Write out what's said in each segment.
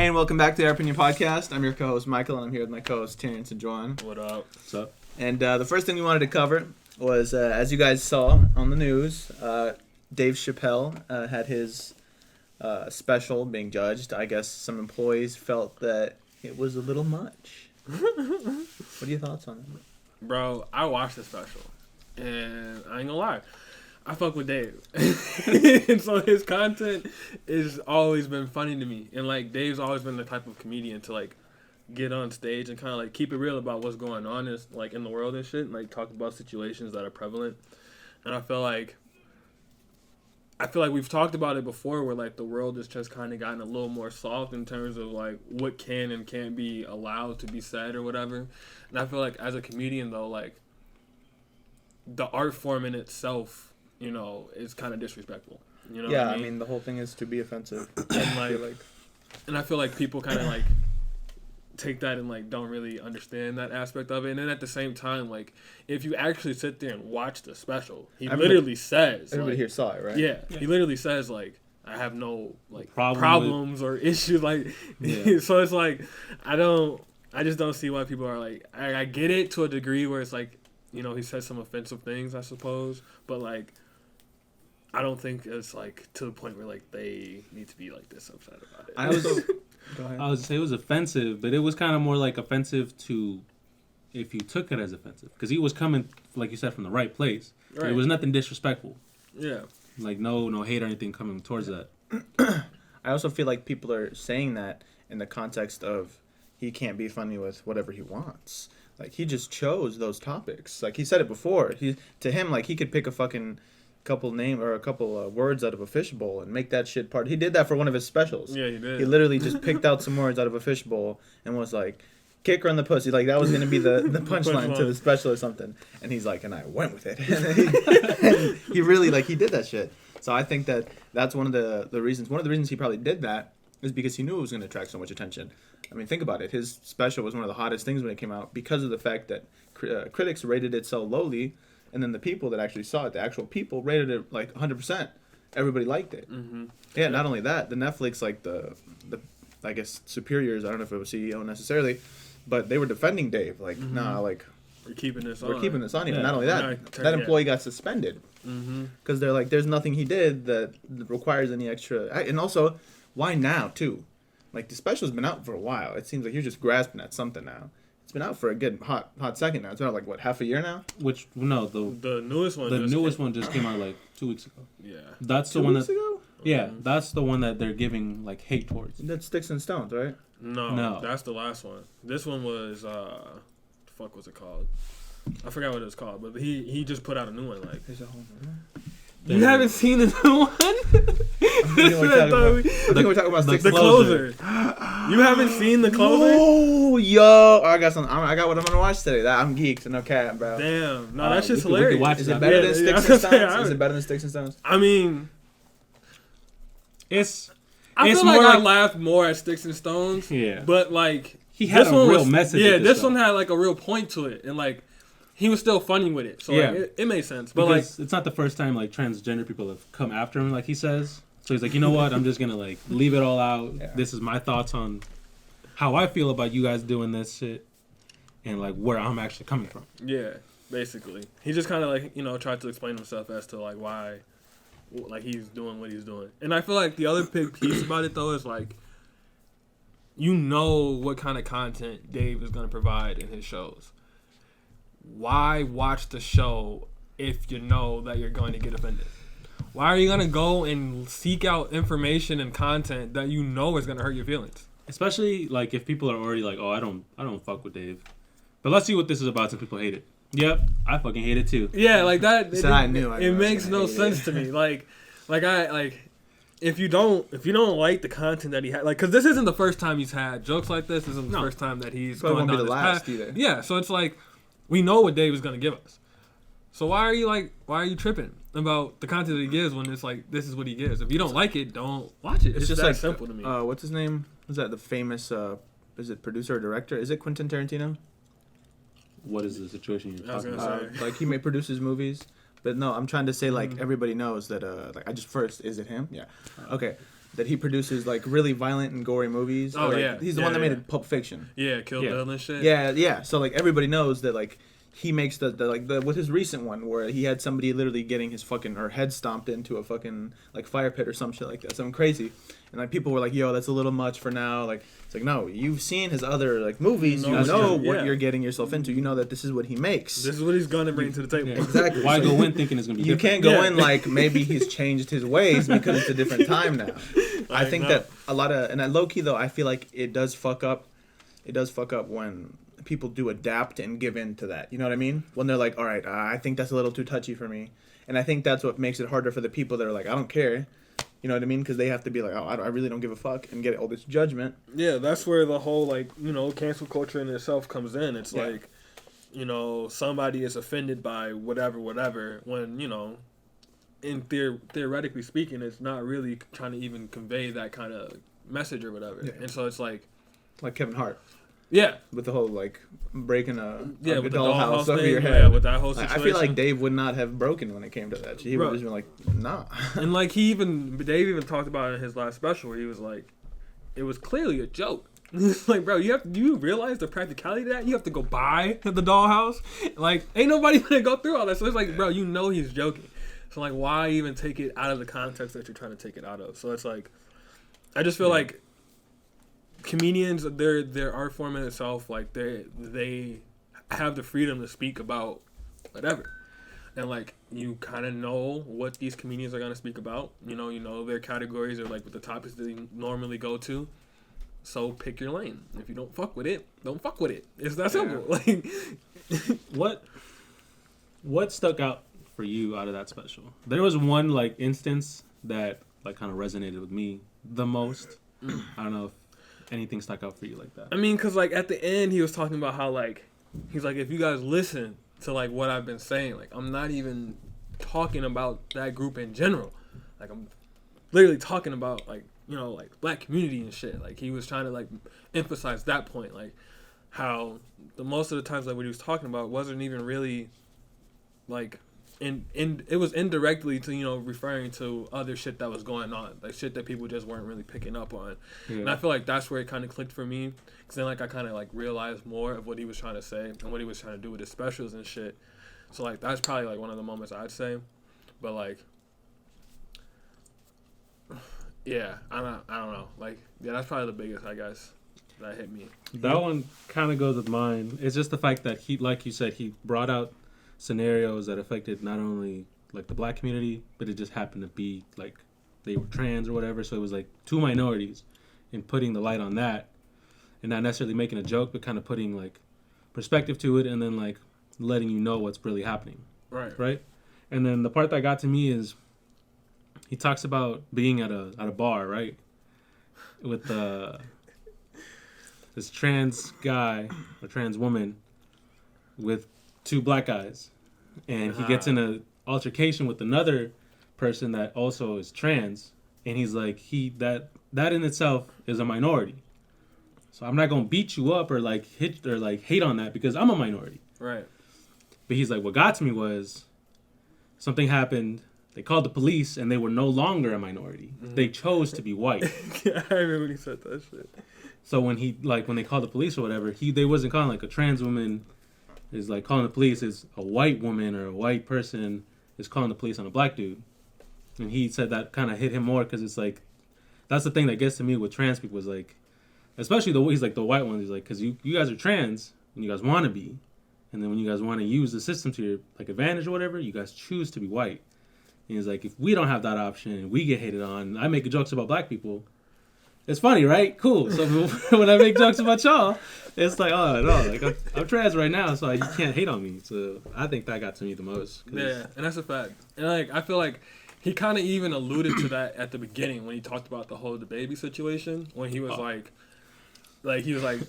and welcome back to the Our Opinion Podcast. I'm your co-host, Michael, and I'm here with my co-hosts, Terence and Jhoan. What up? What's up? And the first thing we wanted to cover was, as you guys saw on the news, Dave Chapelle had his special being judged. I guess some employees felt that it was a little much. What are your thoughts on it? Bro, I watched the special, and I ain't gonna lie, I fuck with Dave. And so his content has always been funny to me. And, like, Dave's always been the type of comedian to, like, get on stage and kind of, like, keep it real about what's going on is, like, in the world and shit. And, like, talk about situations that are prevalent. And I feel like we've talked about it before where, like, the world has just kind of gotten a little more soft in terms of, like, what can and can't be allowed to be said or whatever. And I feel like as a comedian, though, like, the art form in itself, you know, is kind of disrespectful. You know what I mean? The whole thing is to be offensive. And, and I feel like people kind of, like, take that and, like, don't really understand that aspect of it. And then at the same time, like, if you actually sit there and watch the special, he literally says... Everybody like, here saw it, right? Yeah, he literally says, like, I have no, like, problems or issues. Like, so it's like, I just don't see why people are, like... I get it to a degree where it's, like, you know, he says some offensive things, I suppose. But, like... I don't think it's, like, to the point where, like, they need to be, like, this upset about it. I would say it was offensive, but it was kind of more, like, offensive to if you took it as offensive. Because he was coming, like you said, from the right place. Right. It was nothing disrespectful. Yeah. Like, no hate or anything coming towards that. I also feel like people are saying that in the context of he can't be funny with whatever he wants. Like, he just chose those topics. Like, he said it before. To him, like, he could pick a fucking... couple words out of a fishbowl and make that shit part. He did that for one of his specials. Yeah, he did. He literally just picked out some words out of a fishbowl and was like, kick her in the pussy. Like, that was going to be the punchline to the special or something. And he's like, and I went with it. And he really, like, he did that shit. So I think that's one of the reasons. One of the reasons he probably did that is because he knew it was going to attract so much attention. I mean, think about it. His special was one of the hottest things when it came out because of the fact that critics rated it so lowly. And then the people that actually saw it, the actual people, rated it like 100%. Everybody liked it. Mm-hmm. Yeah, not only that, the Netflix, like the I guess, superiors, I don't know if it was CEO necessarily, but they were defending Dave. Like, nah, like... We're keeping this on. We're keeping this on. Even not only that employee got suspended. Because they're like, there's nothing he did that requires any extra... And also, why now, too? Like, the special's been out for a while. It seems like you're just grasping at something now. It's been out for a good hot second now. It's been out like, what, half a year now? Which, no, the newest one. The newest one just came out like 2 weeks ago. Yeah. That's the one that... 2 weeks ago? Yeah, that's the one that they're giving, like, hate towards. That's Sticks and Stones, right? No, that's the last one. This one was, fuck was it called? I forgot what it was called, but he just put out a new one, like... There's a whole new one? You haven't seen the new one? I think we're talking about the closer. You haven't seen the closer? Oh, yo! I got what I'm gonna watch today. I'm geeked. No cap, bro. Damn, no, that shit's hilarious. Is it better than Sticks and Stones? Is it better than Sticks and Stones? I mean, I feel more like I laughed more at Sticks and Stones. Yeah, but like he had a real message. Yeah, this one had like a real point to it, and like. He was still funny with it, so yeah. Like, it made sense. But because like, it's not the first time like transgender people have come after him, like he says. So he's like, you know what? I'm just gonna like leave it all out. Yeah. This is my thoughts on how I feel about you guys doing this shit, and like where I'm actually coming from. Yeah, basically, he just kind of like tried to explain himself as to like why, like he's doing what he's doing. And I feel like the other big piece about it though is like, what kind of content Dave is gonna provide in his shows. Why watch the show if you know that you're going to get offended? Why are you going to go and seek out information and content that you know is going to hurt your feelings? Especially like if people are already like, oh, I don't fuck with Dave. But let's see what this is about since people hate it. Yep, I fucking hate it too. Yeah, like that. It makes no sense to me. If you don't like the content that he had, like, because this isn't the first time he's had jokes like this. This isn't the first time that he's going down this path. Either. Yeah, so it's like. We know what Dave is going to give us. So why are you tripping about the content that he gives when it's like, this is what he gives? If you don't like it, don't watch it. It's just that like, simple to me. What's his name? Is that the famous, is it producer or director? Is it Quentin Tarantino? What is the situation you're talking about? Like, he may produce his movies. But no, I'm trying to say, like, everybody knows that, is it him? Yeah. Okay. that he produces like really violent and gory movies. Oh like, yeah, he's the one that made Pulp Fiction. Yeah, Kill Bill and shit. Yeah. So like everybody knows that like he makes the with his recent one where he had somebody literally getting his fucking her head stomped into a fucking like fire pit or some shit like that, something crazy, and like people were like, yo, that's a little much for now. Like it's like, no, you've seen his other like movies, you know what you're getting yourself into. You know that this is what he makes. This is what he's gonna bring to the table. Yeah, exactly. Why go in thinking it's gonna be you different? can't go in like maybe he's changed his ways because it's a different time now. I think that a lot of, and low key though, I feel like it does fuck up when people do adapt and give in to that. You know what I mean? When they're like, all right, I think that's a little too touchy for me. And I think that's what makes it harder for the people that are like, I don't care. You know what I mean? Because they have to be like, oh, I really don't give a fuck and get all this judgment. Yeah, that's where the whole, like, you know, cancel culture in itself comes in. It's like, you know, somebody is offended by whatever, when, you know, theoretically speaking, it's not really trying to even convey that kind of message or whatever. Yeah. And so it's like Kevin Hart. Yeah. With the whole, like, breaking a with the dollhouse over your head. Yeah, with that whole situation. I feel like Dave would not have broken when it came to that. He would have just been like, nah. And, like, Dave even talked about it in his last special where he was like, it was clearly a joke. Like, bro, do you realize the practicality of that? You have to go buy the dollhouse. Like, ain't nobody gonna go through all that. So it's like, bro, you know he's joking. So, like, why even take it out of the context that you're trying to take it out of? So it's like, I just feel like comedians, their art form in itself, like they have the freedom to speak about whatever, and like you kind of know what these comedians are gonna speak about. You know their categories are like with the topics they normally go to. So pick your lane. If you don't fuck with it, don't fuck with it. It's that simple. Like, what stuck out for you out of that special? There was one like instance that like kind of resonated with me the most. I don't know if anything stuck out for you like that. I mean, because, like, at the end, he was talking about how, like, he's like, if you guys listen to, like, what I've been saying, like, I'm not even talking about that group in general. Like, I'm literally talking about, like, you know, like, black community and shit. Like, he was trying to, like, emphasize that point. Like, how most of the times, like, what he was talking about wasn't even really, like, it was indirectly to, you know, referring to other shit that was going on, like shit that people just weren't really picking up on. Yeah. And I feel like that's where it kind of clicked for me, because then like I kind of like realized more of what he was trying to say and what he was trying to do with his specials and shit. So like that's probably like one of the moments I'd say, but like, yeah, I don't know, like yeah, that's probably the biggest, I guess, that hit me. That one kind of goes with mine. It's just the fact that he, like you said, he brought out scenarios that affected not only like the black community, but it just happened to be like they were trans or whatever. So it was like two minorities, and putting the light on that, and not necessarily making a joke, but kind of putting like perspective to it, and then like letting you know what's really happening. Right. And then the part that got to me is he talks about being at a bar, right, with this trans guy or trans woman with two black guys, and he gets in an altercation with another person that also is trans, and he's like, that in itself is a minority, so I'm not gonna beat you up or like hit or like hate on that because I'm a minority, right? But he's like, what got to me was something happened. They called the police, and they were no longer a minority. Mm-hmm. They chose to be white. Yeah, I remember when he said that shit. So when they called the police or whatever, they wasn't calling like a trans woman is like calling the police, is a white woman or a white person is calling the police on a black dude. And he said that kind of hit him more because it's like, that's the thing that gets to me with trans people is like, especially he's like the white ones, he's like, because you guys are trans and you guys want to be. And then when you guys want to use the system to your like advantage or whatever, you guys choose to be white. And he's like, if we don't have that option and we get hated on, I make jokes about black people. It's funny, right? Cool. So when I make jokes about y'all, it's like, oh, no, like I'm trans right now, so you can't hate on me. So I think that got to me the most. Yeah, and that's a fact. And like I feel like he kind of even alluded to that at the beginning when he talked about the whole DaBaby situation, when he was like he was like,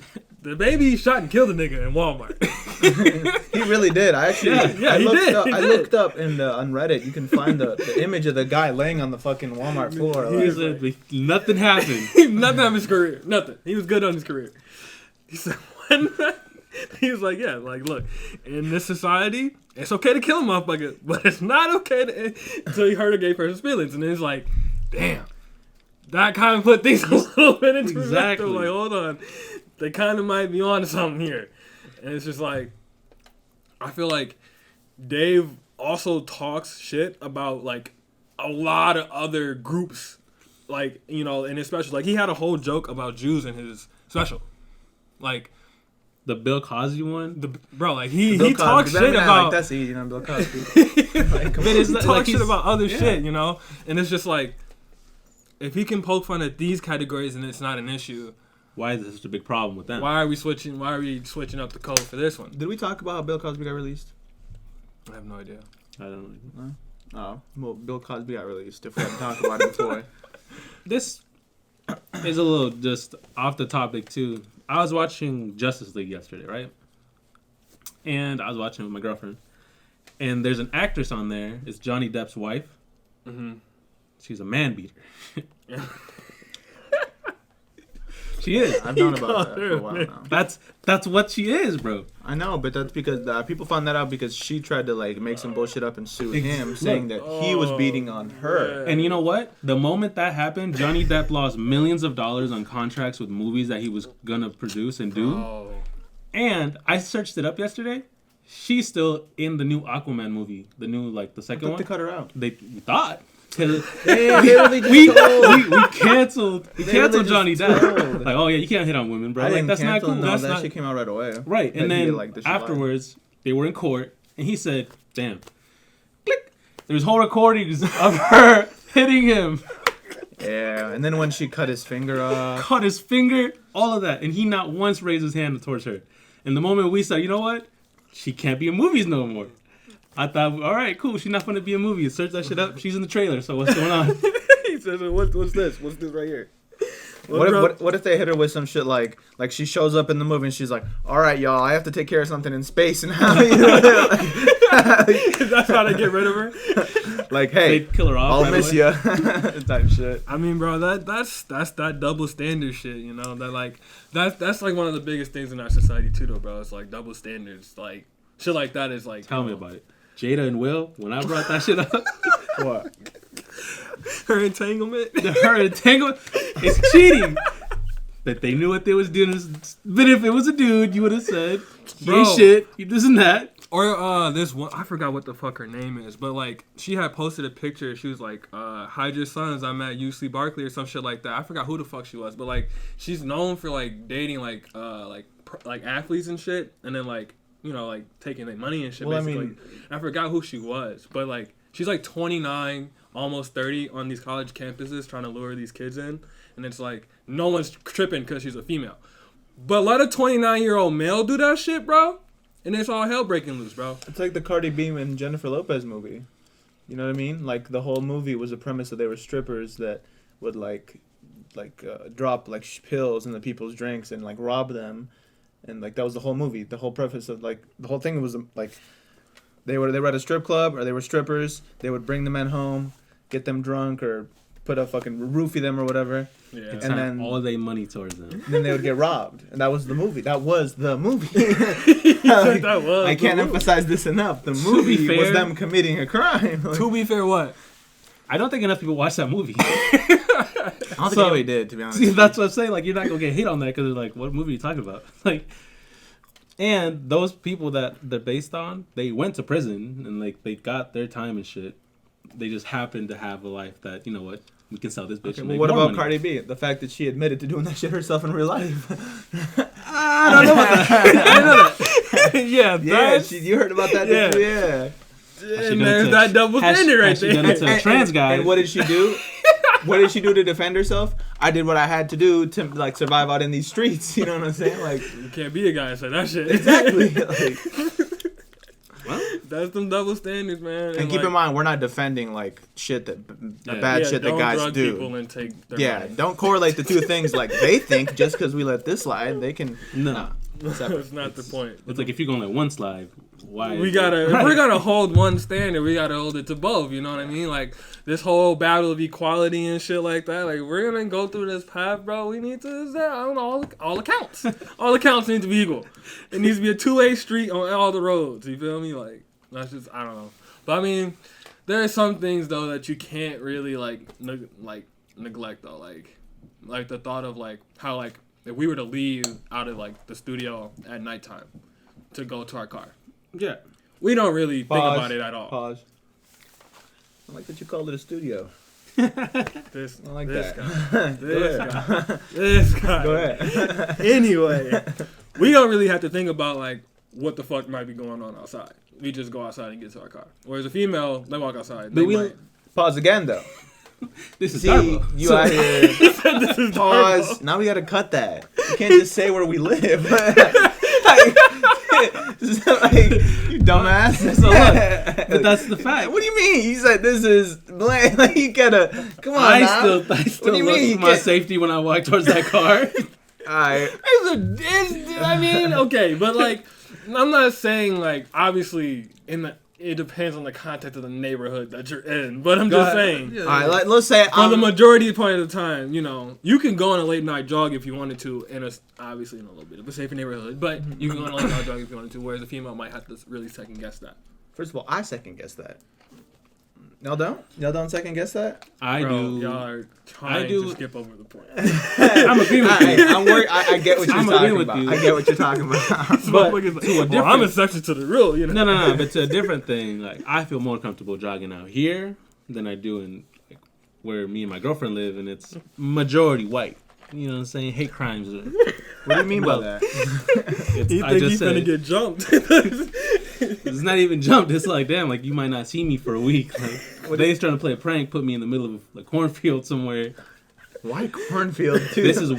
DaBaby shot and killed a nigga in Walmart. He really did. I actually, I looked up on Reddit. You can find the image of the guy laying on the fucking Walmart floor. Nothing happened. Nothing happened in his career. Nothing. He was good on his career. He said, he was like, yeah, like, look, in this society, it's okay to kill a motherfucker, but it's not okay until you hurt a gay person's feelings. And then it's like, damn. that kind of put things a little bit into Exactly. perspective. Like, hold on, they kind of might be on something here, and it's just like, I feel like Dave also talks shit about like a lot of other groups, like, you know, in his special. Like, he had a whole joke about Jews in his special, like. The Bill Cosby one? Bro, like, he talks shit about... Like, that's easy, you know, Bill Cosby. Like, he talks shit about other shit, you know? And it's just like, if he can poke fun at these categories and it's not an issue... Why is this such a big problem with them? Why are we switching up the code for this one? Did we talk about how Bill Cosby got released? I have no idea. I don't know. No? Oh, well, Bill Cosby got released, if we hadn't talked about it before. This is a little just off the topic, too. I was watching Justice League yesterday, right? And I was watching with my girlfriend. And there's an actress on there. It's Johnny Depp's wife. Mm-hmm. She's a man beater. She is. I've known about that for a while now. That's what she is, bro. I know, but that's because people found that out because she tried to like make some bullshit up and sue him, saying that he was beating on her. And you know what? The moment that happened, Johnny Depp lost millions of dollars on contracts with movies that he was gonna produce and do. Oh. And I searched it up yesterday. She's still in the new Aquaman movie, the new the second one. They cut her out. We thought. We canceled Johnny Depp. Like, oh yeah, you can't hit on women, bro. I didn't that's cancel, not cool. No, That's that not... shit came out right away. Right, and then afterwards, they were in court, and he said, "Damn, click." There's whole recordings of her hitting him. Yeah, and then when she cut his finger off, all of that, and he not once raised his hand towards her. And the moment we said, you know what, she can't be in movies no more. I thought, all right, cool. She's not going to be in movies. Search that shit up. She's in the trailer. So what's going on? He says, "What's this? What's this right here?" What if they hit her with some shit like she shows up in the movie and she's like, "All right, y'all, I have to take care of something in space and how you know, that's how they get rid of her. Like, hey, they'd kill her off. I'll miss you." Type shit. I mean, bro, that's that double standard shit. You know that like that's like one of the biggest things in our society too, though, bro. It's like double standards. Like shit like that is like. Tell me about it. Jada and Will, when I brought that shit up. What? Her entanglement? Her entanglement is cheating. But they knew what they was doing. But if it was a dude, you would have said, he ain't shit, he this and that. Or this one, I forgot what the fuck her name is, but like, she had posted a picture. She was like, hide your sons, I'm at UC Berkeley or some shit like that. I forgot who the fuck she was, but like, she's known for like dating like athletes and shit. And then like, you know, like taking their money and shit. Well, basically. I mean, I forgot who she was, but like she's like 29, almost 30 on these college campuses trying to lure these kids in, and it's like no one's tripping because she's a female. But let a 29-year-old male do that shit, bro, and it's all hell breaking loose, bro. It's like the Cardi B and Jennifer Lopez movie. You know what I mean? Like the whole movie was a premise that they were strippers that would drop like pills in the people's drinks and like rob them. And like that was the whole movie. The whole preface of like the whole thing was like they were at a strip club or they were strippers. They would bring the men home, get them drunk or put a fucking roofie them or whatever. Yeah. And then all their money towards them. Then they would get robbed, and that was the movie. That was the movie. Like, that was. I can't emphasize this enough. The movie was them committing a crime. Like, to be fair, what? I don't think enough people watch that movie. I don't think anybody did, to be honest. See, that's what I'm saying. Like, you're not gonna get hate on that because they're like, "What movie are you talking about?" Like, and those people that they're based on, they went to prison and like they got their time and shit. They just happened to have a life that, you know what, we can sell this bitch. Okay, and well, make what more about money. Cardi B? The fact that she admitted to doing that shit herself in real life. I don't know about that. I know that. Yeah, you heard about that? Yeah. Did you? Yeah. And there's that double standard right there. She done it to a trans guy. And what did she do? What did she do to defend herself? I did what I had to do to like survive out in these streets. You know what I'm saying? Like, you can't be a guy and say that shit. Exactly. Like, well, that's them double standards, man. And keep in mind, we're not defending like shit that bad shit that guys drug do. People and take their money. Don't correlate the two things like they think just because we let this slide, they can. No. That's not the point. It's like if you're gonna let one slide, why? If we're gonna hold one standard, we gotta hold it to both. You know what I mean? Like this whole battle of equality and shit like that. Like we're gonna go through this path, bro. We need to on all accounts. All accounts need to be equal. It needs to be a two-way street on all the roads. You feel me? Like that's just I don't know. But I mean, there are some things though that you can't really like neglect though, like the thought of like how like if we were to leave out of like the studio at nighttime to go to our car. Yeah. We don't really think about it at all. Pause. I like that you called it a studio. This, I like this that. guy. This guy. Go ahead. Anyway, we don't really have to think about like what the fuck might be going on outside. We just go outside and get to our car. Whereas a female, they walk outside. But we pause again though. This is See, you out here. This is Pause. Now we gotta cut that. You can't just say where we live. like, you dumbass. So look, but that's the fact. What do you mean? You said this is blank. Like you gotta come on. I now. still What do you look mean? for my safety when I walk towards that car. Alright. I mean, okay, but like, I'm not saying like obviously it depends on the context of the neighborhood that you're in, but I'm just saying. Yeah. All right, let's say for the majority point of the time, you know, you can go on a late night jog if you wanted to, in obviously in a little bit of a safer neighborhood, but you can go on a late night jog if you wanted to, whereas a female might have to really second guess that. First of all, I second guess that. Y'all don't? Y'all don't second guess that? I do. Y'all are trying to skip over the point. I'm agreeing with you. I'm worried. I get what you're talking about. I get what you're talking about. But I'm a section to the rule, you know. No. But to a different thing, like I feel more comfortable jogging out here than I do in like, where me and my girlfriend live, and it's majority white. You know what I'm saying? Hate crimes. What do you mean by that? You think he's gonna get jumped? It's not even jumped. It's like, damn, like you might not see me for a week. Like, they's trying to play a prank, put me in the middle of like cornfield somewhere. Why cornfield too? This is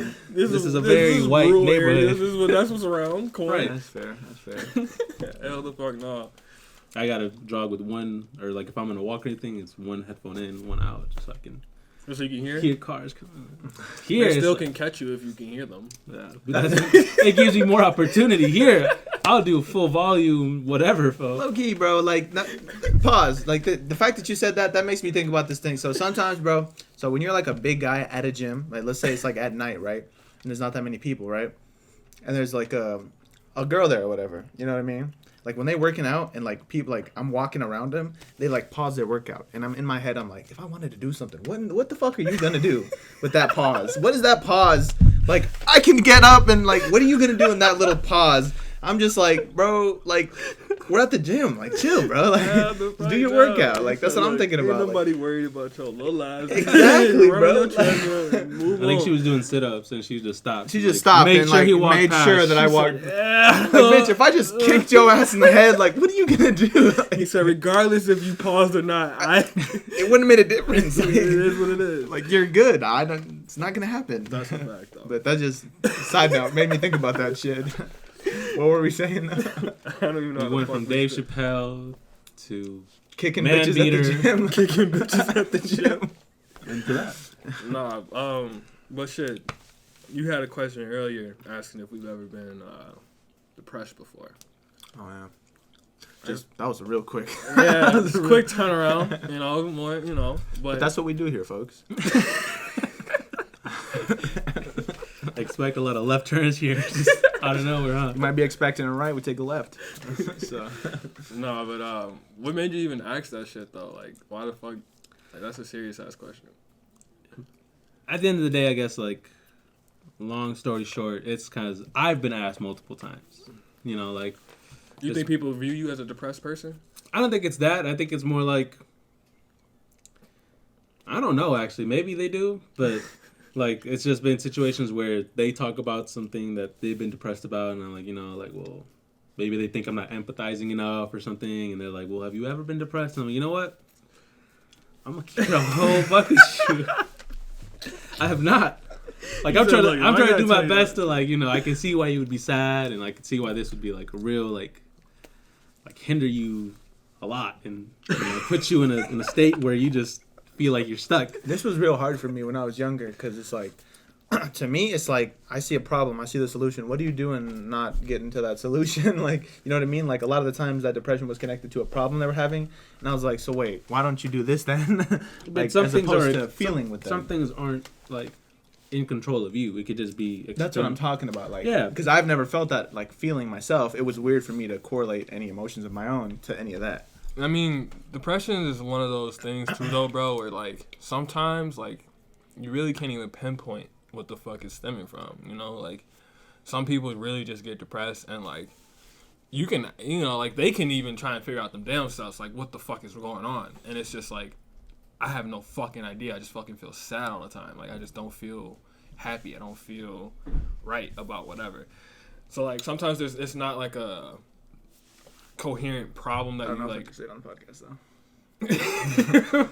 a very white neighborhood. That's what's around. Corn. Right. That's fair. Hell the fuck no. I gotta jog with one, or like if I'm gonna walk or anything, it's one headphone in, one out, just so I can. So you can hear cars coming. Here, they still can catch you if you can hear them. Yeah, it gives you more opportunity. Here, I'll do full volume, whatever, folks. Low key, bro. Like, pause. Like the fact that you said that makes me think about this thing. So sometimes, bro. So when you're like a big guy at a gym, like let's say it's like at night, right? And there's not that many people, right? And there's like a girl there or whatever. You know what I mean? Like when they working out and like people like I'm walking around them, they like pause their workout, and I'm in my head. I'm like, if I wanted to do something, what the fuck are you gonna do with that pause? What is that pause? Like I can get up and like, what are you gonna do in that little pause? I'm just like, bro, like we're at the gym, like chill, bro, like do your workout. Like that's what I'm thinking about. Ain't nobody worried about your little lives. Exactly, bro. I think she was doing sit-ups and she just stopped. She just stopped and like made sure that I walked. Like, bitch, if I just kicked your ass in the head, like, what are you gonna do? He said, regardless if you paused or not, it wouldn't have made a difference. Like, it is what it is. Like you're good. It's not gonna happen. That's a fact, though. But that just side note made me think about that shit. What were we saying now? I don't even know. We went from Dave Chapelle to kicking bitches at the gym. Kicking bitches at the gym. Into that. Nah, but shit, you had a question earlier asking if we've ever been depressed before. Oh yeah. That was a real quick. Yeah, it's a quick turnaround. You know, more. You know, but that's what we do here, folks. Expect a lot of left turns here. Just out of nowhere, huh? You might be expecting a right, we take a left. So. No, but what made you even ask that shit though? Like, why the fuck? Like, that's a serious ass question. At the end of the day, I guess like, long story short, it's because I've been asked multiple times. You know, like. You think people view you as a depressed person? I don't think it's that. I think it's more like. I don't know. Actually, maybe they do, but. Like, it's just been situations where they talk about something that they've been depressed about, and I'm like, you know, like, well, maybe they think I'm not empathizing enough or something, and they're like, well, have you ever been depressed? And I'm like, you know what? I'm going to keep it a whole bucket shoot. I have not. Like, I'm trying to do my best to, like, you know, I can see why you would be sad, and I can see why this would be, like, a real, like hinder you a lot, and, you know, put you in a state where you just feel like you're stuck. This was real hard for me when I was younger because it's like, to me, it's like I see a problem, I see the solution. What are you doing not getting to that solution? Like, you know what I mean? Like a lot of the times that depression was connected to a problem they were having, and I was like, so wait, why don't you do this then? Like, some as things opposed to feeling with them. Some things aren't like in control of you. It could just be. That's what I'm talking about. Like, yeah, because I've never felt that like feeling myself. It was weird for me to correlate any emotions of my own to any of that. I mean, depression is one of those things too, though, bro. Where like sometimes, like you really can't even pinpoint what the fuck is stemming from. You know, like some people really just get depressed and like you can, you know, like they can even try and figure out them damn selves, like what the fuck is going on, and it's just like I have no fucking idea. I just fucking feel sad all the time. Like I just don't feel happy. I don't feel right about whatever. So like sometimes it's not like a coherent problem that I don't you know like. if I can say it on the podcast though.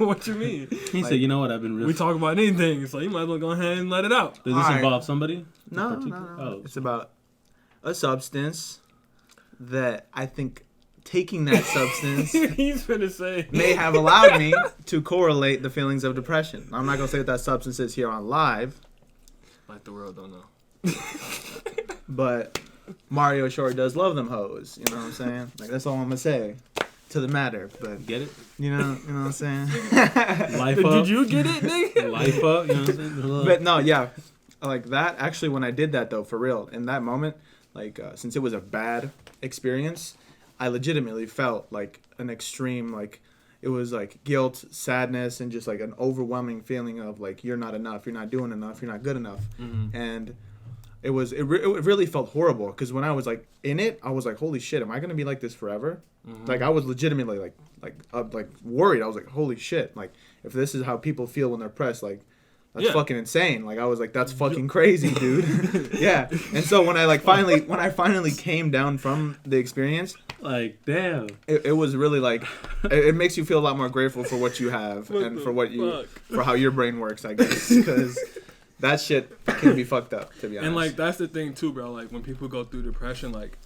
What you mean? He said, you know what, I've been really... We talk about anything, so you might as well go ahead and let it out. Does this involve somebody? No. Oh. It's about a substance that I think taking that substance He's gonna say may have allowed me to correlate the feelings of depression. I'm not gonna say what that substance is here on live. Like the world don't know. But Mario sure does love them hoes. You know what I'm saying? Like that's all I'm gonna say to the matter. But Get it? you know what I'm saying? Life up. Did you get it, nigga? Life up, you know what I'm saying? But no, yeah, like that. Actually, when I did that though, for real, in that moment, like since it was a bad experience, I legitimately felt like an extreme, like it was like guilt, sadness, and just like an overwhelming feeling of like you're not enough, you're not doing enough, you're not good enough, and it really felt horrible because when I was like in it, I was like, holy shit, am I gonna be like this forever? Like I was legitimately like worried. I was like, holy shit, like if this is how people feel when they're pressed, like that's fucking insane. Like I was like, that's fucking crazy, dude. Yeah. And so when I finally came down from the experience, like damn, it was really like it makes you feel a lot more grateful for what you have and for how your brain works, I guess, because that shit can be fucked up, to be honest. And like that's the thing too, bro. Like when people go through depression, like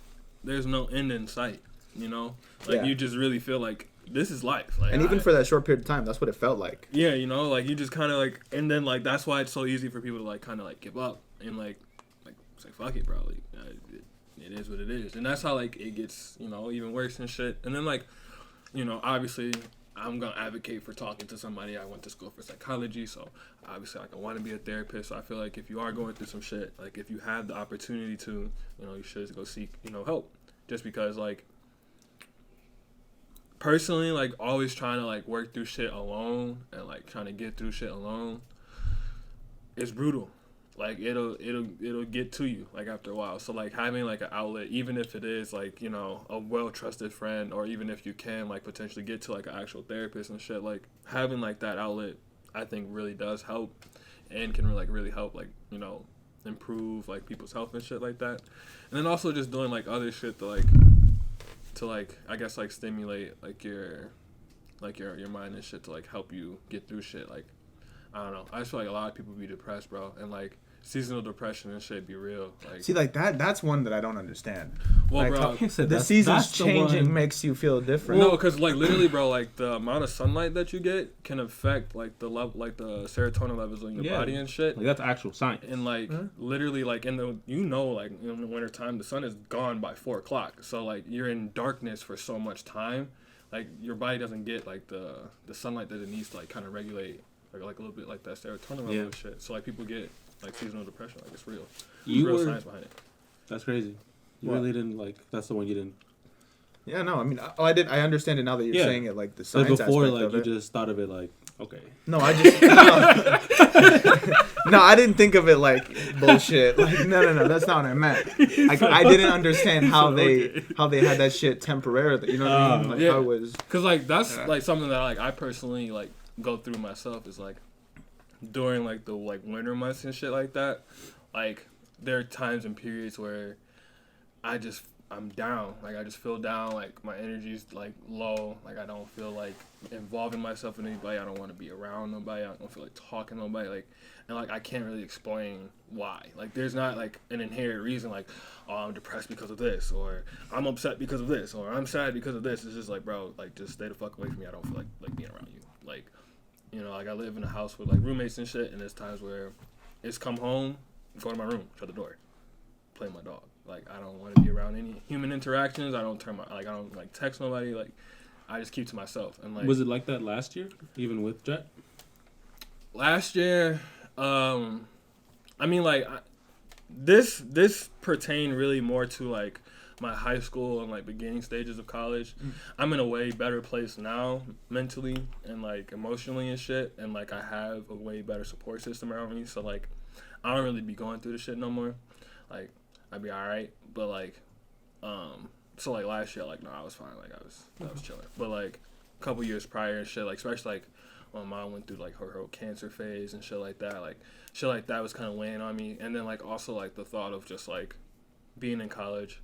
there's no end in sight. You know, like you just really feel like this is life. Like, and even for that short period of time, that's what it felt like. Yeah, you know, like you just kind of like, and then like that's why it's so easy for people to like kind of like give up and like say fuck it, bro. Like it is what it is, and that's how like it gets, you know, even worse and shit. And then like, you know, obviously I'm gonna advocate for talking to somebody. I went to school for psychology, so obviously like I want to be a therapist. So I feel like if you are going through some shit, like if you have the opportunity to, you know, you should go seek, you know, help. Just because like. Personally, like always trying to like work through shit alone and like trying to get through shit alone, it's brutal. Like it'll get to you like after a while. So like having like an outlet, even if it is like, you know, a well trusted friend, or even if you can like potentially get to like an actual therapist and shit, like having like that outlet, I think really does help and can really help like, you know, improve like people's health and shit like that. And then also just doing like other shit to like I guess like stimulate like your mind and shit to like help you get through shit. Like I don't know, I just feel like a lot of people be depressed, bro, and like seasonal depression and shit be real. Like see, like that's one that I don't understand. Well, like, bro, the seasons changing makes you feel different. No, because like literally, bro, like the amount of sunlight that you get can affect like the level, like the serotonin levels in your body and shit. Like that's actual science. And like literally, like in the like in the wintertime, the sun is gone by 4 o'clock. So like you're in darkness for so much time, like your body doesn't get like the sunlight that it needs to like kind of regulate like a little bit like that serotonin level and shit. So like people get like seasonal depression, like it's real. There's real science behind it. That's crazy. You really didn't like. That's the one you didn't. Yeah, no, I mean, I did. I understand it now that you're saying it, like the science but before, aspect like of you it. just thought of it like, okay. No, I just no, I didn't think of it like bullshit. Like no, that's not what I meant. I didn't understand how they had that shit temporarily. You know what I mean? Like how it was. Cause like that's like something that like I personally like go through myself is like during like the like winter months and shit like that. Like there are times and periods where I'm down. Like I just feel down. Like my energy's like low. Like I don't feel like involving myself in anybody. I don't want to be around nobody. I don't feel like talking to nobody. Like and like I can't really explain why. Like there's not like an inherent reason. Like oh I'm depressed because of this, or I'm upset because of this, or I'm sad because of this. It's just like bro, like just stay the fuck away from me. I don't feel like being around you. Like you know like I live in a house with like roommates and shit, and there's times where it's come home, go to my room, shut the door, play with my dog. Like I don't want to be around any human interactions. I don't text nobody. Like I just keep to myself. And like was it like that last year, even with Jet? Last year, I mean like this pertained really more to like my high school and like beginning stages of college, I'm in a way better place now mentally and like emotionally and shit, and like I have a way better support system around me, so like I don't really be going through the shit no more. Like I'd be alright, but like so like last year, like no, I was fine, like I was chilling, but like a couple years prior and shit, like especially like when my mom went through like her whole cancer phase and shit like that was kind of weighing on me, and then like also like the thought of just like being in college,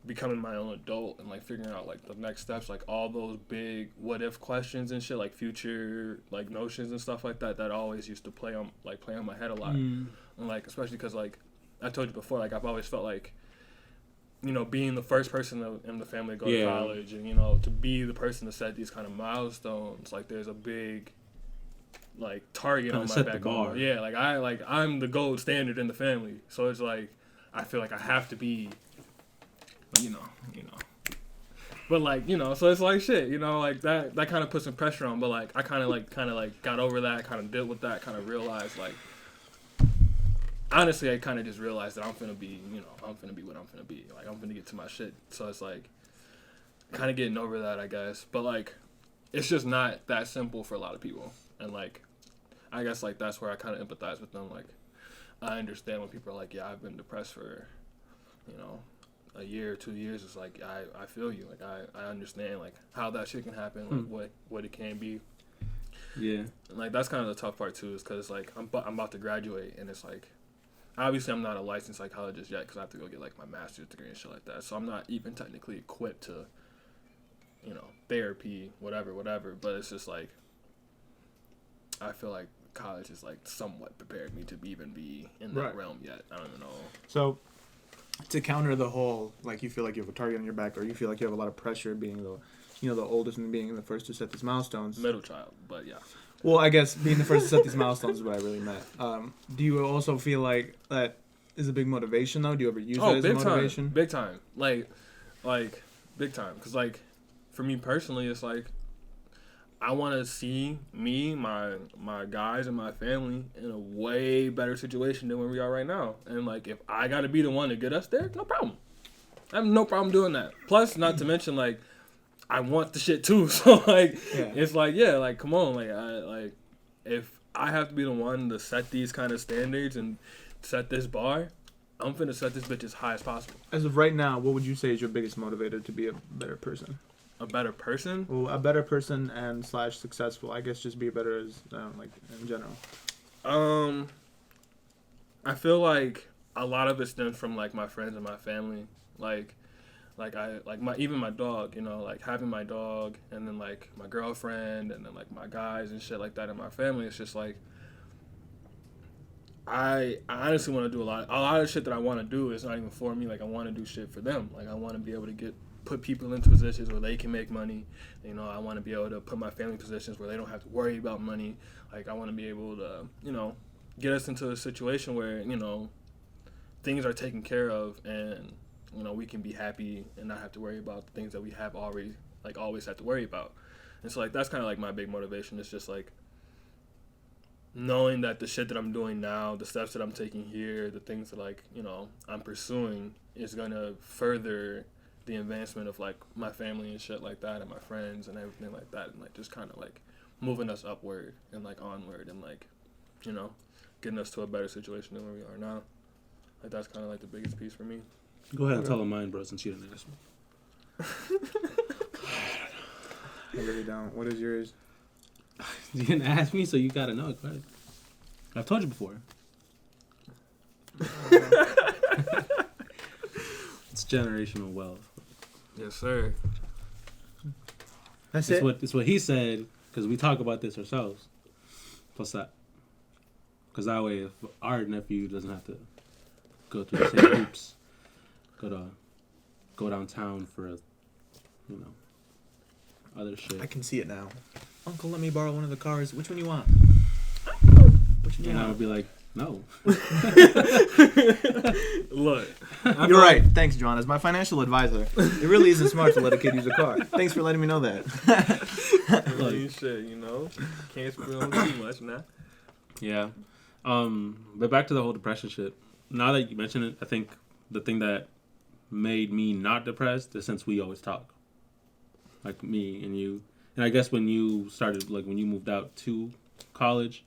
becoming my own adult, and like figuring out like the next steps, like all those big what if questions and shit, like future like notions and stuff like that always used to play on my head a lot. And like especially because like I told you before, like I've always felt like, you know, being the first person in the family to go to college, and you know, to be the person to set these kind of milestones, like there's a big like target on my back. Yeah, like I'm the gold standard in the family, so it's like I feel like I have to be, you know. But like, you know, so it's like shit, you know, like that kind of puts some pressure on. But like I kind of got over that, kind of dealt with that, kind of realized like, honestly, I kind of just realized that I'm finna be what I'm finna be. Like I'm finna get to my shit. So it's like kind of getting over that, I guess. But like it's just not that simple for a lot of people, and like I guess like that's where I kind of empathize with them. Like I understand when people are like, yeah, I've been depressed for, you know, a year or 2 years. It's like I feel you. Like I understand like how that shit can happen, like what it can be. Yeah. And like that's kind of the tough part too, is because like I'm about to graduate, and it's like obviously I'm not a licensed psychologist yet because I have to go get like my master's degree and shit like that. So I'm not even technically equipped to, you know, therapy, whatever. But it's just like I feel like college has like somewhat prepared me to even be in that realm yet. I don't even know. So to counter the whole like you feel like you have a target on your back, or you feel like you have a lot of pressure being the oldest and being the first to set these milestones. Middle child, but yeah. Well, I guess being the first to set these milestones is what I really meant. Do you also feel like that is a big motivation though? Do you ever use that as a motivation? Big time. Like big time. Because like for me personally, it's like I want to see me, my guys, and my family in a way better situation than where we are right now. And like if I got to be the one to get us there, no problem. I have no problem doing that. Plus, not to mention like I want the shit too. So like it's like like come on, like if I have to be the one to set these kind of standards and set this bar, I'm finna set this bitch as high as possible. As of right now, what would you say is your biggest motivator to be a better person? A better person? Well, a better person and / successful. I guess just be better as like in general. I feel like a lot of it stems from like my friends and my family. Even my dog, you know, like having my dog, and then like my girlfriend, and then like my guys and shit like that in my family. It's just like I honestly want to do a lot of shit that I want to do. It's not even for me. Like I want to do shit for them. Like I want to be able to put people into positions where they can make money. You know, I want to be able to put my family in positions where they don't have to worry about money. Like I want to be able to, you know, get us into a situation where, you know, things are taken care of, and you know, we can be happy and not have to worry about the things that we have already, like, always have to worry about. And so, like, that's kind of, like, my big motivation. It's just, like, knowing that the shit that I'm doing now, the steps that I'm taking here, the things that, like, you know, I'm pursuing is going to further the advancement of, like, my family and shit like that, and my friends and everything like that, and, like, just kind of, like, moving us upward and, like, onward and, like, you know, getting us to a better situation than where we are now. Like, that's kind of, like, the biggest piece for me. Go ahead and tell them mine, bro, since you didn't ask me. I really don't. What is yours? You didn't ask me, so you gotta know it. Go ahead. I've told you before. It's generational wealth. Yes, sir. That's it? It's what he said, because we talk about this ourselves. Plus that. Because that way, if our nephew doesn't have to go through the same hoops, go downtown for other shit. I can see it now. Uncle, let me borrow one of the cars. Which one you want? And I would be like, no. Look, you're right. Thanks, Jhoan. As my financial advisor, it really isn't smart to let a kid use a car. Thanks for letting me know that. Look, shit, you know, can't spill on too much now. Yeah, but back to the whole depression shit. Now that you mention it, I think the thing that made me not depressed is since we always talk. Like me and you. And I guess when you started, like when you moved out to college,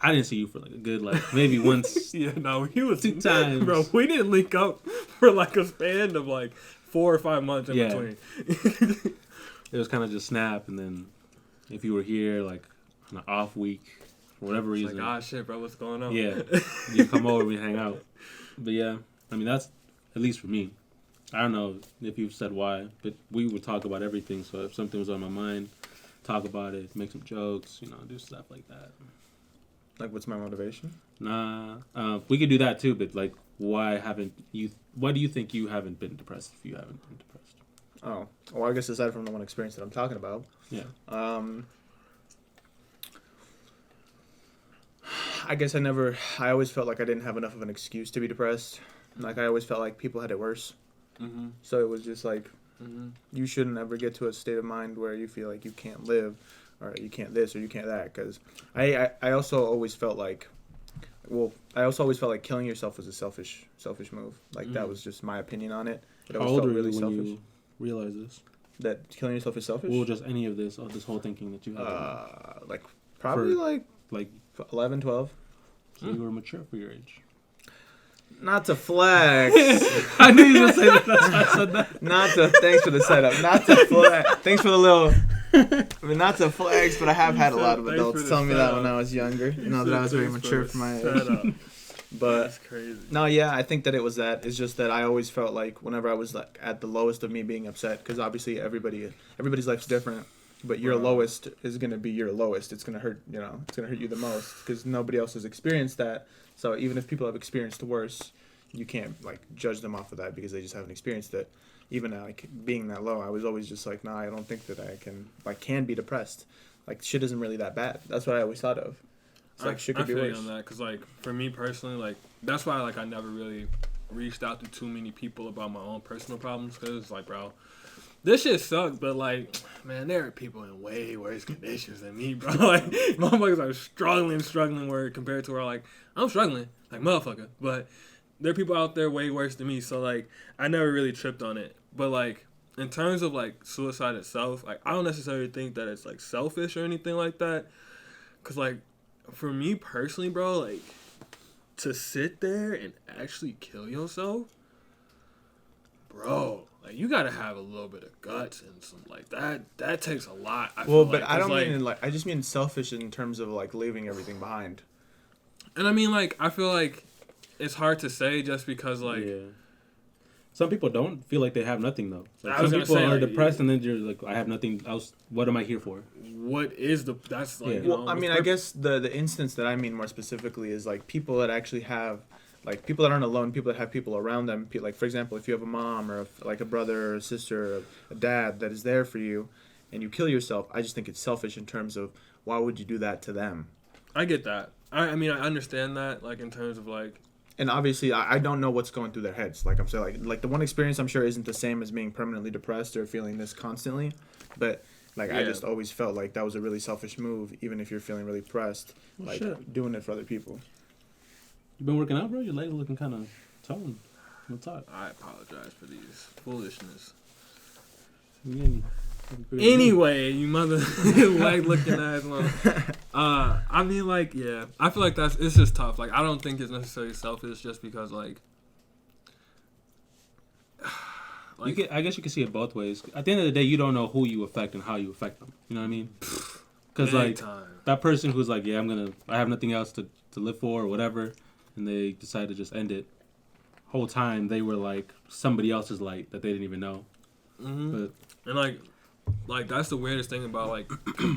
I didn't see you for like a good, like maybe once. Yeah, no, he was 2 times. Bro, we didn't link up for like a span of like 4 or 5 months in between. It was kind of just snap, and then if you were here like on an off week for whatever reason, like, ah, shit, bro, what's going on? Yeah, you come over, we hang out. But yeah, I mean that's at least for me. I don't know if you've said why, but we would talk about everything. So if something was on my mind, talk about it, make some jokes, you know, do stuff like that. Like, what's my motivation? Nah, we could do that too. But like, why do you think you haven't been depressed if you haven't been depressed? Oh, well, I guess aside from the one experience that I'm talking about. Yeah. I guess I always felt like I didn't have enough of an excuse to be depressed. Like, I always felt like people had it worse. Mm-hmm. So it was just like, you shouldn't ever get to a state of mind where you feel like you can't live, or you can't this, or you can't that. Because I also always felt like, killing yourself was a selfish move. Like, that was just my opinion on it. It How old were you when you realized this? That killing yourself is selfish? Well, just any of this whole thinking that you had. Like, probably like 11, 12. So you were mature for your age. Not to flex. I knew you were going to say that. That's why I said that. Thanks for the setup. Not to flex. Thanks for the little. Not to flex, but I have had a lot of adults tell me that when I was younger. You know, that I was very mature for my age. But that's crazy. No, yeah, I think that it was that. It's just that I always felt like whenever I was like at the lowest of me being upset, because obviously everybody's life's different. But your lowest is gonna be your lowest. It's gonna hurt. You know, it's gonna hurt you the most because nobody else has experienced that. So even if people have experienced worse, you can't like judge them off of that because they just haven't experienced it. Even like being that low, I was always just like, nah, I don't think that I can be depressed. Like, shit isn't really that bad. That's what I always thought of. It's like, shit could be worse. I feel you on that because like for me personally, like that's why like I never really reached out to too many people about my own personal problems because it's like, bro, this shit sucks, but like, man, there are people in way worse conditions than me, bro. Like, motherfuckers are struggling where compared to where like I'm struggling, like motherfucker. But there are people out there way worse than me, so like I never really tripped on it. But like in terms of like suicide itself, like I don't necessarily think that it's like selfish or anything like that, cause like for me personally, bro, like to sit there and actually kill yourself, bro. Like, you gotta have a little bit of guts and some like that. That takes a lot. I don't mean like I just mean selfish in terms of like leaving everything behind. And I mean like I feel like it's hard to say just because like some people don't feel like they have nothing though. Like, some people are like, depressed and then you're like, I have nothing else. What am I here for? What is that's like? Well, I mean, I guess the instance that I mean more specifically is like people that actually have. Like, people that aren't alone, people that have people around them. Like, for example, if you have a mom or like a brother or a sister or a dad that is there for you and you kill yourself, I just think it's selfish in terms of why would you do that to them? I get that. I mean, I understand that, like, in terms of, like... And obviously, I don't know what's going through their heads. Like I'm saying, like the one experience I'm sure isn't the same as being permanently depressed or feeling this constantly. But, like, I just always felt like that was a really selfish move, even if you're feeling really depressed. Well, like, doing it for other people. You been working out, bro? Your legs looking kind of toned. What's up? I apologize for these foolishness. Anyway, you mother leg looking ass one. I mean, like, yeah, I feel like it's just tough. Like, I don't think it's necessarily selfish just because, like I guess you can see it both ways. At the end of the day, you don't know who you affect and how you affect them. You know what I mean? Because like that person who's like, yeah, I have nothing else to live for or whatever. And they decide to just end it. Whole time they were like somebody else's light that they didn't even know. Mm-hmm. But and like that's the weirdest thing about like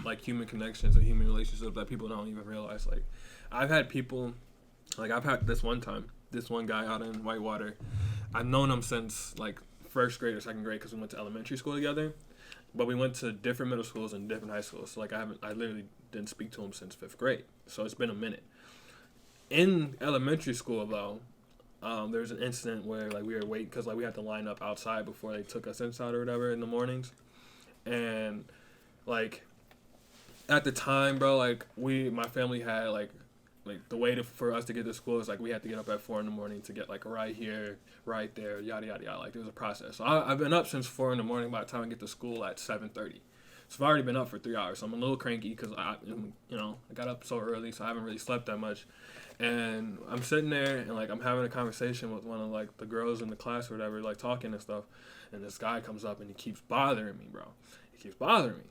like human connections and human relationships that people don't even realize. Like I've had people, like I've had this one guy out in Whitewater. I've known him since like first grade or second grade because we went to elementary school together. But we went to different middle schools and different high schools. So like I literally didn't speak to him since 5th grade. So it's been a minute. In elementary school, though, there was an incident where like we were waiting because like we had to line up outside before they took us inside or whatever in the mornings, and like at the time, bro, like my family had like the way for us to get to school is like we had to get up at 4 a.m. to get like right here, right there, yada yada yada. Like there was a process. So I've been up since 4 a.m. by the time I get to school at 7:30. So I've already been up for 3 hours. So I'm a little cranky because I got up so early, so I haven't really slept that much. And I'm sitting there and like I'm having a conversation with one of like the girls in the class or whatever, like talking and stuff. And this guy comes up and he keeps bothering me, bro. He keeps bothering me.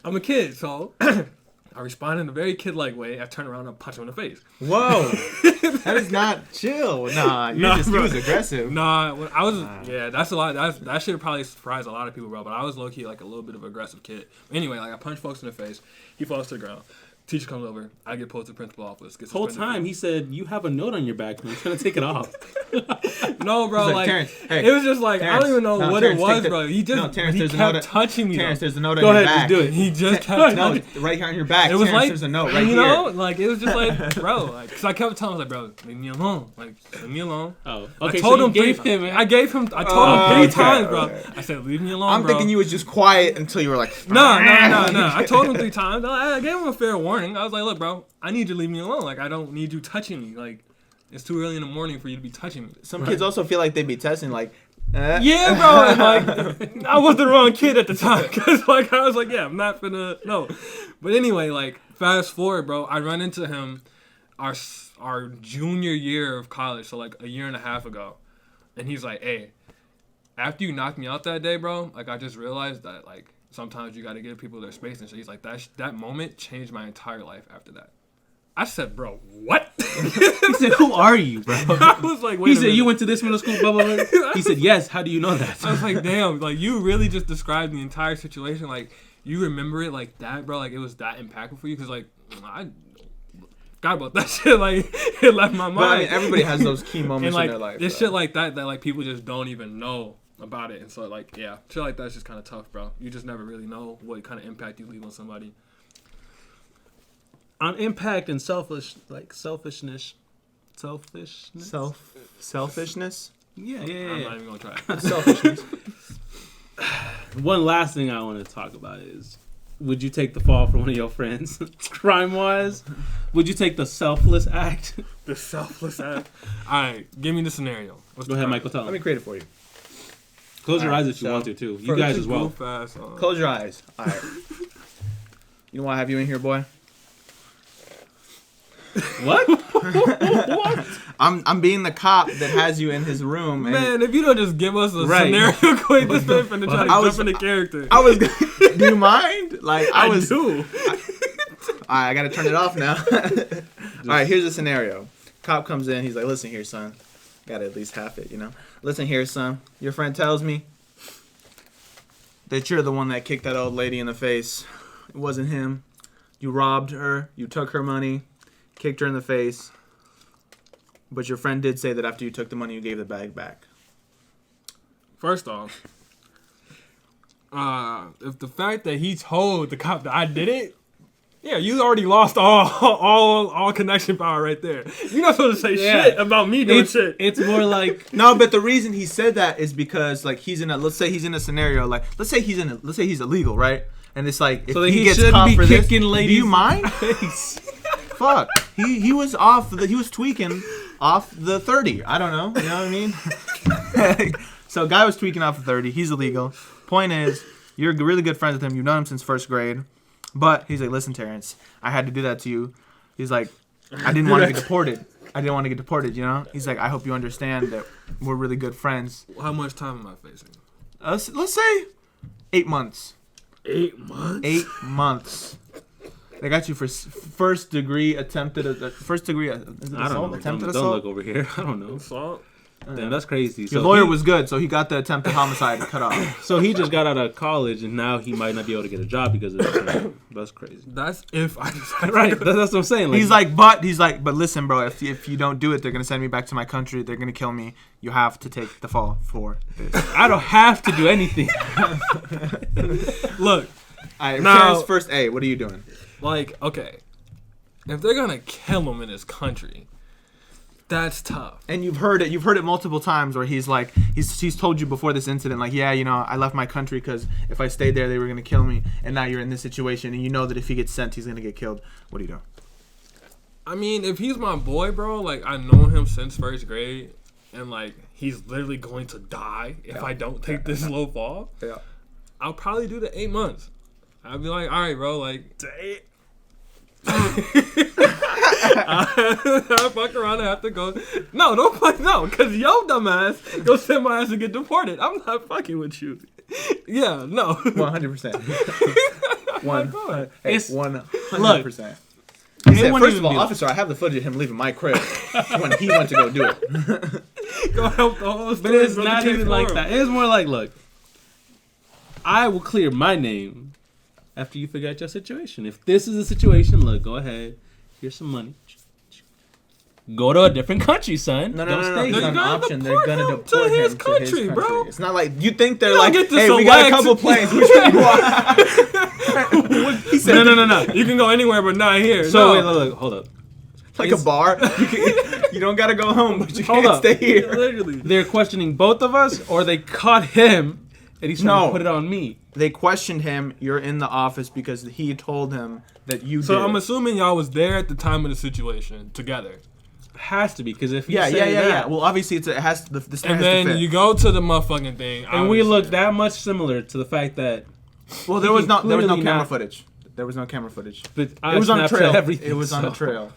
I'm a kid, so I respond in a very kid-like way. I turn around and punch him in the face. Whoa, that is not chill. Nah, you was aggressive. Nah, when I was that's a lot. That should probably surprise a lot of people, bro. But I was low-key like a little bit of an aggressive kid. Anyway, like I punch folks in the face. He falls to the ground. Teacher comes over. I get pulled to the principal office. The whole time he said, "You have a note on your back. I'm trying to take it off." No, bro. Like Terrence, hey, it was just like Terrence, I don't even know what Terrence, it was, bro. He just he kept touching me. Terrence, there's a note on your back. Go ahead, just do it. He just kept touching. Right here on your back. It was Terrence, like there's a note right you here. know, like it was just like, bro, like because I kept telling him like, bro, leave me alone, like leave me alone. Oh, okay. I told so him I told him 3 times, bro. Okay. I said, leave me alone, I'm thinking you was just quiet until you were like, no. I told him 3 times. I gave him a fair warning. I was like, look, bro, I need you to leave me alone. Like I don't need you touching me. Like it's too early in the morning for you to be touching me. Some kids also feel like they be testing, like. Yeah, bro. And like, I was the wrong kid at the time because like I was like, yeah, I'm not gonna no. But anyway, like fast forward, bro. I run into him our junior year of college, so like a year and a half ago, and he's like, hey, after you knocked me out that day, bro, like I just realized that like sometimes you got to give people their space and shit. He's like that moment changed my entire life after that. I said, bro, what? He said, who are you, bro? I was like, wait He a said, minute. you went to this middle school, blah, blah, blah. He said, yes, how do you know that? I was like, damn, like, you really just described the entire situation. Like, you remember it like that, bro? Like, it was that impactful for you? Because, like, I forgot about that shit. Like, it left my mind. But, I mean, everybody has those key moments and, like, in their life. This shit like that, like, people just don't even know about it. And so, like, yeah, shit like that's just kind of tough, bro. You just never really know what kind of impact you leave on somebody. On impact and selfishness. Selfishness? Yeah. I'm not even going to try it. Selfishness. One last thing I want to talk about is, would you take the fall for one of your friends, crime-wise? Would you take the selfless act? The selfless act. All right, give me the scenario. Go ahead, Michael, tell Let me him. create it for you. Close your eyes if you want to, too. You guys as well. Close your eyes. All right. You know why I have you in here, boy? What? What? I'm being the cop that has you in his room. And man, if you don't just give us a scenario quick, this man finna try to jump into character. Do you mind? Like I do. I gotta turn it off now. All right, here's the scenario. Cop comes in. He's like, "Listen here, son. Gotta at least half it, you know. Listen here, son. Your friend tells me that you're the one that kicked that old lady in the face. It wasn't him. You robbed her. You took her money." Kicked her in the face, but your friend did say that after you took the money, you gave the bag back. First off, if the fact that he told the cop that I did it, yeah, you already lost all connection power right there. You're not supposed to say shit about me doing shit. It's more like no, but the reason he said that is because like let's say he's in a scenario like let's say he's illegal, right? And it's like if so he gets shouldn't caught be for kicking this, ladies do you mind? Fuck. He was off. He was tweaking off the 30. I don't know. You know what I mean? So guy was tweaking off the 30. He's illegal. Point is, you're really good friends with him. You've known him since first grade. But he's like, listen, Terrence, I had to do that to you. He's like, I didn't want to get deported. You know? He's like, I hope you understand that we're really good friends. How much time am I facing? Let's say 8 months. 8 months? 8 months. They got you for first degree attempted assault. I don't know. Don't look over here. I don't know. Assault? Damn, that's crazy. Your lawyer was good, so he got the attempted homicide cut off. So he just got out of college, and now he might not be able to get a job because of it. That's crazy. That's if I decide. Right. That's what I'm saying. Like, he's like, but listen, bro. If you don't do it, they're gonna send me back to my country. They're gonna kill me. You have to take the fall for this. I don't have to do anything. Look. All right, now, first A. What are you doing? Like, okay, if they're gonna kill him in his country, that's tough. And you've heard it multiple times where he's like, he's told you before this incident, like, yeah, you know, I left my country because if I stayed there, they were gonna kill me. And now you're in this situation, and you know that if he gets sent, he's gonna get killed. What do you do? I mean, if he's my boy, bro, like, I know him since first grade, and, like, he's literally going to die if I don't take this low fall, I'll probably do the 8 months. I'll be like, all right, bro, like, I fuck around and have to go. No, don't fuck, no, because yo dumbass go send my ass to get deported. I'm not fucking with you. Yeah, no. 100%. 100%. He said, first of all, officer, I have the footage of him leaving my crib when he went to go do it. Go help the whole story. But it's not even like that. It's more like, look, I will clear my name after you figure out your situation. If this is a situation, look, go ahead. Here's some money. Go to a different country, son. No. Stay. It's not an option. They're gonna deport him to his country, bro. It's not like you think they're like, hey, we got a couple planes. Which one you want? He said, no. You can go anywhere, but not here. So wait, look, hold up. Like a bar, you don't gotta go home, but you can't stay here. Yeah, literally, they're questioning both of us, or they caught him and he's trying to put it on me. They questioned him. You're in the office because he told him that you. So I'm assuming y'all was there at the time of the situation together. Has to be, because if yeah. Well, obviously it has to, the stand and has to fit. then you go to the motherfucking thing, and we look that much similar to the fact that. Well, there was no camera footage. There was no camera footage. But it was on a trail. Everything, it was on a trail.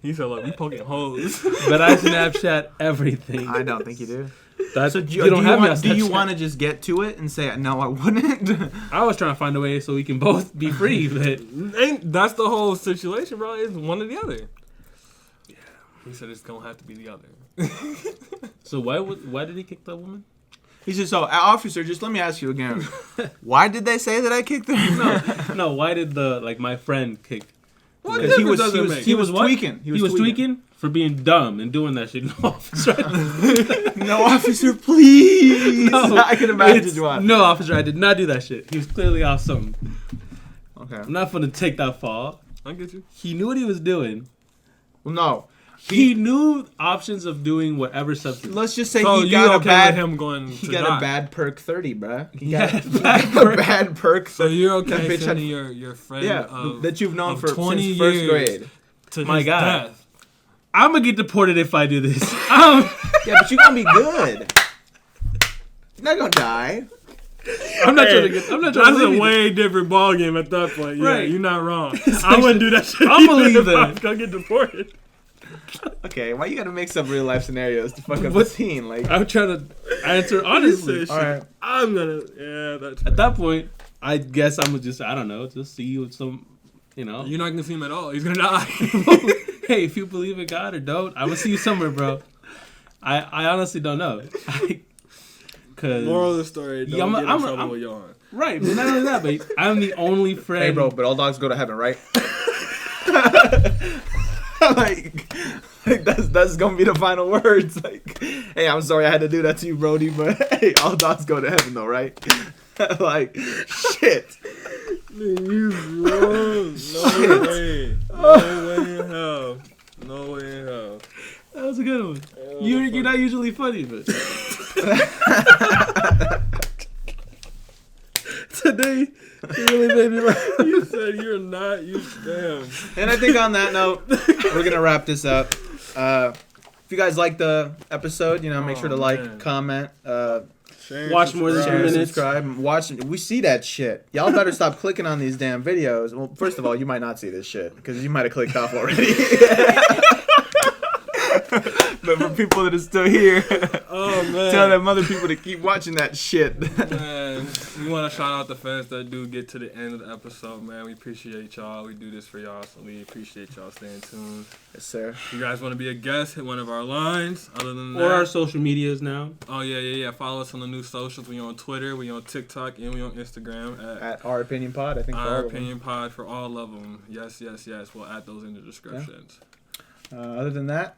He said, "Look, we poking holes." But I Snapchat everything. I don't think you do. So do you want to just get to it and say no? I wouldn't. I was trying to find a way so we can both be free, but that's the whole situation, bro. It's one or the other. Yeah, he said it's gonna have to be the other. So why did he kick the woman? He said, so, officer, just let me ask you again. Why did they say that I kicked them? No. Why did my friend kick? What he was tweaking. He was tweaking for being dumb and doing that shit. No, officer. No, officer, please. No, I can imagine Jhoan. No, officer, I did not do that shit. He was clearly off something. Okay. I'm not gonna take that fall. I get you. He knew what he was doing. Well, no. He knew options of doing whatever substance. Let's just say he got a bad perk 30, bruh. He got a bad perk 30. So you're okay sending your friend that you've known for 20 since first grade to my his God. death. I'm gonna get deported if I do this. Yeah, but you're gonna be good. You're not gonna die. I'm not trying to get. That's a way different ballgame at that point. Yeah, right. You're not wrong. I wouldn't do that shit. I believe that. I'm gonna get deported. Okay, why you gotta mix up real life scenarios to fuck up the scene? Like, I'm trying to answer honestly. All right, I'm gonna. Yeah, that's. At that point, I guess I'm gonna just. I don't know. Just see you with some. You know. You're not gonna see him at all. He's gonna die. Hey, if you believe in God or don't, I will see you somewhere, bro. I honestly don't know. Moral of the story: don't get in trouble with Jhoan. Right, but not only that, but I'm the only friend. Hey, bro, but all dogs go to heaven, right? like that's gonna be the final words. Like, hey, I'm sorry I had to do that to you, Brody, but hey, all dogs go to heaven, though, right? Like, shit. You wrong. No way. No way in hell. No way in hell. That was a good one. You're not usually funny, but today you really made me laugh. You said you're not. You damn. And I think on that note, we're gonna wrap this up. If you guys like the episode, make sure to like, comment, watch more than 2 minutes. Subscribe. Watch. We see that shit. Y'all better stop clicking on these damn videos. Well, first of all, you might not see this shit because you might have clicked off already. But for people that are still here, tell them other people to keep watching that shit. Man, we want to shout out the fans that do get to the end of the episode, man. We appreciate y'all. We do this for y'all, so we appreciate y'all staying tuned. Yes, sir. If you guys want to be a guest, hit one of our lines. Other than that, or our social medias now. Oh, yeah. Follow us on the new socials. We on Twitter, we on TikTok, and we on Instagram. At Our Opinion Pod, I think. Our Opinion Pod for all of them. Yes. We'll add those in the descriptions. Yeah. Other than that,